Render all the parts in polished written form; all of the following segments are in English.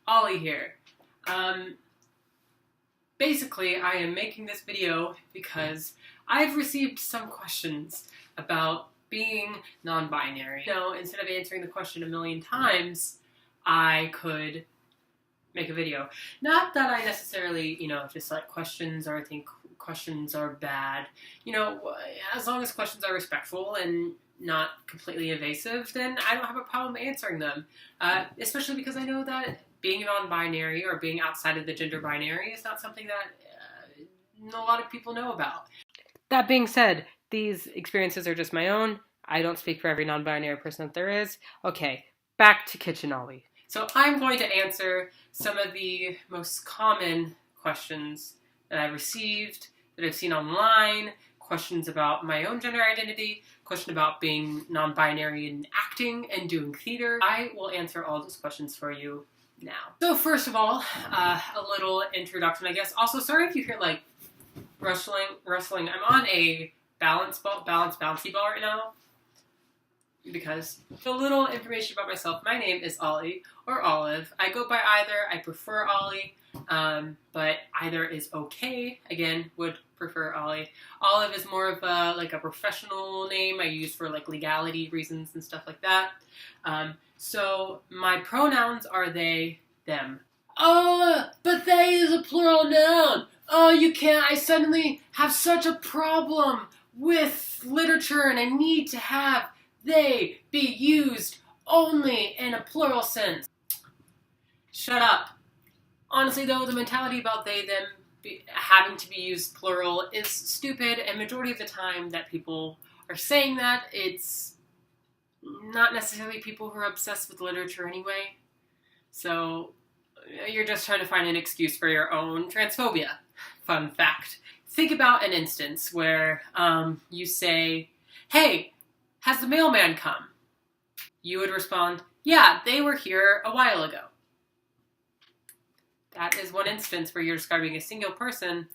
Ollie here. Basically, I am making this video because I've received some questions about being non-binary. Instead of answering the question a million times, I could make a video. Not that I necessarily, dislike questions or think questions are bad. As long as questions are respectful and not completely evasive, then I don't have a problem answering them. Especially because I know that being non-binary or being outside of the gender binary is not something that a lot of people know about. That being said, these experiences are just my own. I don't speak for every non-binary person that there is. Okay, back to Kitchen Ollie. So I'm going to answer some of the most common questions that I've received, that I've seen online, questions about my own gender identity, question about being non-binary in acting and doing theater. I will answer all those questions for you now. So first of all, a little introduction, I guess. Also, sorry if you hear like rustling. I'm on a bouncy ball right now. Because a little information about myself. My name is Ollie or Olive. I go by either. I prefer Ollie, but either is okay. Again, would prefer Ollie. Olive is more of a professional name I use for legality reasons and stuff like that. So my pronouns are they, them. Oh, but they is a plural noun. Oh, you can't. I suddenly have such a problem with literature and I need to have they be used only in a plural sense. Shut up. Honestly though, the mentality about they, them having to be used plural is stupid, and majority of the time that people are saying that, it's not necessarily people who are obsessed with literature anyway. So you're just trying to find an excuse for your own transphobia. Fun fact. Think about an instance where you say, hey, has the mailman come? You would respond, yeah, they were here a while ago. That is one instance where you're describing a single person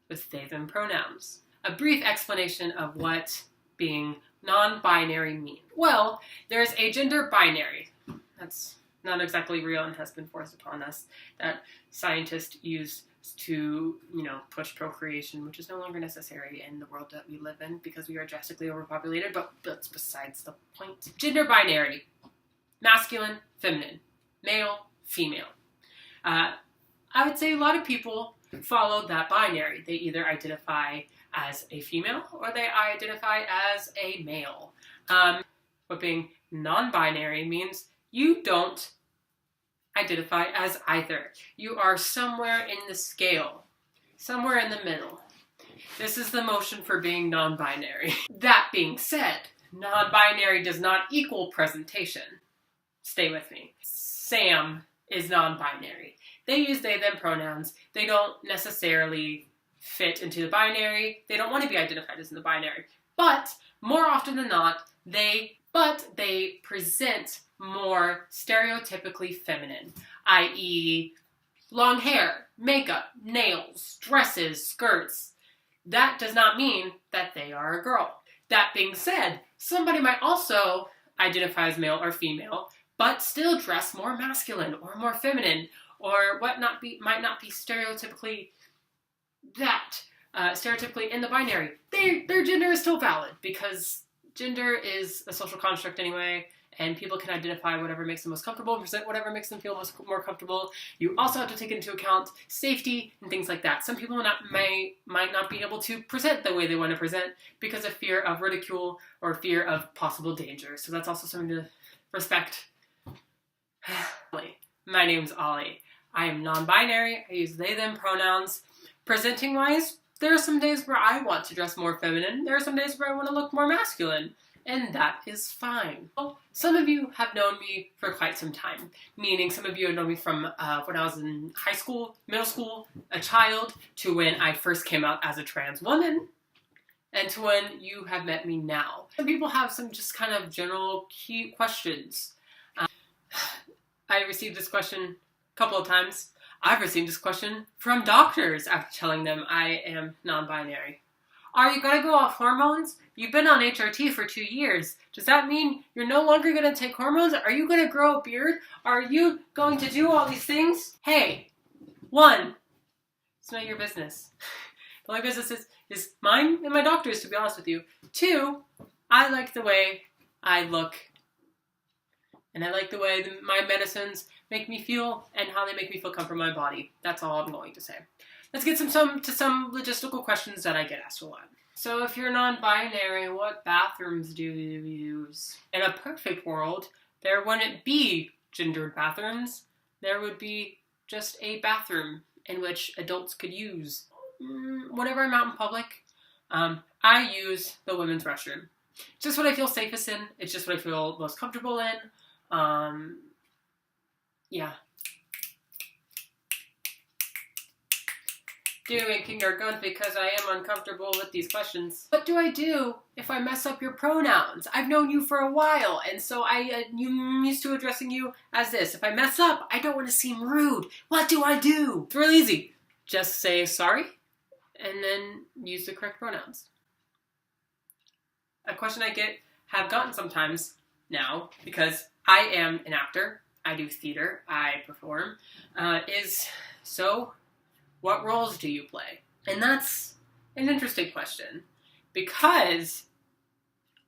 with they, them pronouns. A brief explanation of what being non-binary means. Well, there's a gender binary. That's not exactly real and has been forced upon us, that scientists use to, push procreation, which is no longer necessary in the world that we live in because we are drastically overpopulated, but that's besides the point. Gender binary. Masculine, feminine. Male, female. I would say a lot of people follow that binary. They either identify as a female or they identify as a male. But being non-binary means you don't identify as either. You are somewhere in the scale, somewhere in the middle. This is the motion for being non-binary. That being said, non-binary does not equal presentation. Stay with me. Sam is non-binary. They use they, them pronouns. They don't necessarily fit into the binary. They don't want to be identified as in the binary. But more often than not, they present more stereotypically feminine, i.e. long hair, makeup, nails, dresses, skirts. That does not mean that they are a girl. That being said, somebody might also identify as male or female, but still dress more masculine or more feminine, or might not be stereotypically stereotypically in the binary. Their gender is still valid because gender is a social construct anyway, and people can identify whatever makes them most comfortable, present whatever makes them feel more comfortable. You also have to take into account safety and things like that. Some people might not be able to present the way they want to present because of fear of ridicule or fear of possible danger. So that's also something to respect. My name's Ollie. I am non-binary. I use they, them pronouns. Presenting-wise, there are some days where I want to dress more feminine. There are some days where I want to look more masculine. And that is fine. Well, some of you have known me for quite some time, meaning some of you have known me from when I was in high school, middle school, a child, to when I first came out as a trans woman, and to when you have met me now. Some people have some just kind of general key questions. I received this question a couple of times. I've received this question from doctors after telling them I am non-binary. Are you going to go off hormones? You've been on HRT for 2 years. Does that mean you're no longer going to take hormones? Are you going to grow a beard? Are you going to do all these things? Hey, 1, it's not your business. The only business is mine and my doctor's, to be honest with you. 2, I like the way I look. And I like the way my medicines make me feel and how they make me feel comfort in my body. That's all I'm going to say. Let's get to some logistical questions that I get asked a lot. So if you're non-binary, what bathrooms do you use? In a perfect world, there wouldn't be gendered bathrooms. There would be just a bathroom in which adults could use. Whenever I'm out in public, I use the women's restroom. It's just what I feel safest in. It's just what I feel most comfortable in. Yeah. Doing kindergarten because I am uncomfortable with these questions. What do I do if I mess up your pronouns? I've known you for a while, and so I'm used to addressing you as this. If I mess up, I don't want to seem rude. What do I do? It's real easy. Just say sorry, and then use the correct pronouns. A question I have gotten sometimes now, because I am an actor, I do theater, I perform, is, so what roles do you play? And that's an interesting question, because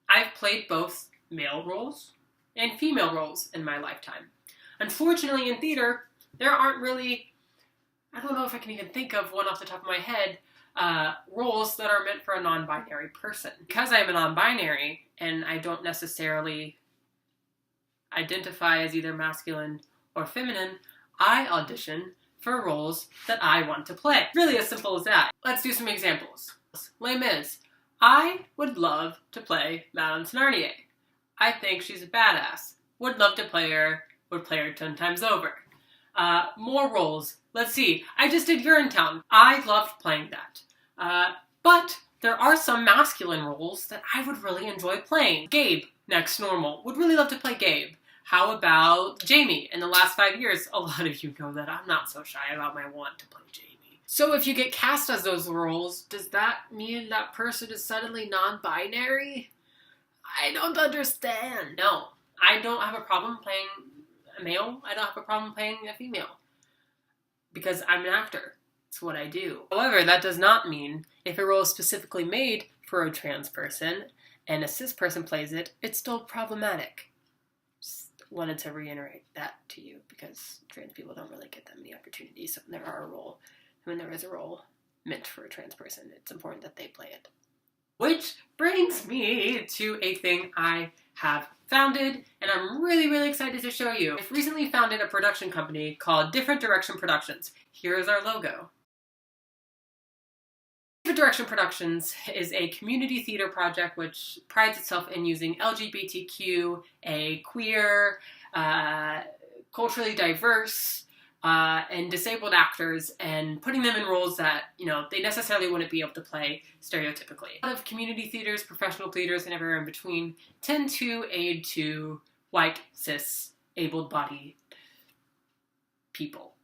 I've played both male roles and female roles in my lifetime. Unfortunately, in theater, there aren't really, I don't know if I can even think of one off the top of my head, roles that are meant for a non-binary person. Because I am a non-binary, and I don't necessarily identify as either masculine or feminine, I audition for roles that I want to play. Really as simple as that. Let's do some examples. Les Mis. I would love to play Madame Thenardier. I think she's a badass. Would love to play her. Would play her 10 times over. More roles. Let's see. I just did Urinetown. I loved playing that. But there are some masculine roles that I would really enjoy playing. Gabe, next normal. Would really love to play Gabe. How about Jamie? In the last 5 years, a lot of you know that I'm not so shy about my want to play Jamie. So if you get cast as those roles, does that mean that person is suddenly non-binary? I don't understand. No, I don't have a problem playing a male. I don't have a problem playing a female. Because I'm an actor. It's what I do. However, that does not mean if a role is specifically made for a trans person and a cis person plays it, it's still problematic. Just wanted to reiterate that to you because trans people don't really get that many opportunities. So when there is a role meant for a trans person, it's important that they play it. Which brings me to a thing I have founded, and I'm really, really excited to show you. I've recently founded a production company called Different Direction Productions. Here is our logo. Different Direction Productions is a community theater project which prides itself in using LGBTQ, queer, culturally diverse, and disabled actors and putting them in roles that, they necessarily wouldn't be able to play stereotypically. A lot of community theaters, professional theaters, and everywhere in between tend to aid to white, cis, able-bodied people.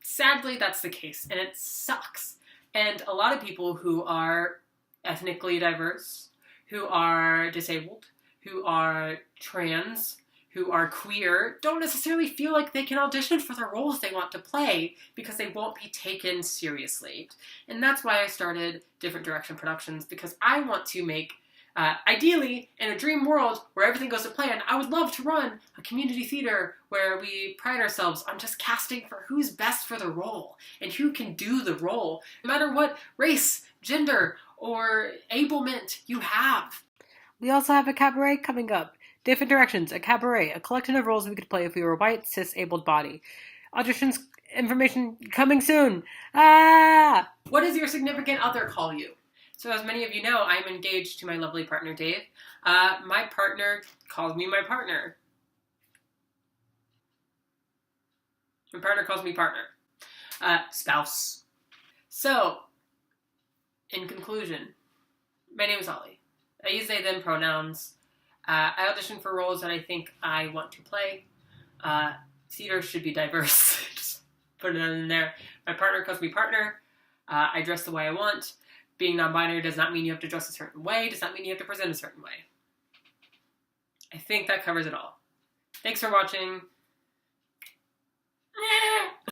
Sadly, that's the case, and it sucks. And a lot of people who are ethnically diverse, who are disabled, who are trans, who are queer, don't necessarily feel like they can audition for the roles they want to play because they won't be taken seriously. And that's why I started Different Direction Productions, because I want to make, ideally, in a dream world where everything goes to plan, I would love to run a community theater where we pride ourselves on just casting for who's best for the role and who can do the role, no matter what race, gender, or ablement you have. We also have a cabaret coming up. Different Directions, a cabaret, a collection of roles we could play if we were a white, cis-abled body. Auditions information coming soon. What does your significant other call you? So as many of you know, I'm engaged to my lovely partner, Dave. My partner calls me my partner. My partner calls me partner. Spouse. So, in conclusion, my name is Ollie. I use they, them pronouns. I audition for roles that I think I want to play. Theater should be diverse. Just put it in there. My partner calls me partner. I dress the way I want. being non-binary does not mean you have to dress a certain way, does not mean you have to present a certain way. I think that covers it all. Thanks for watching.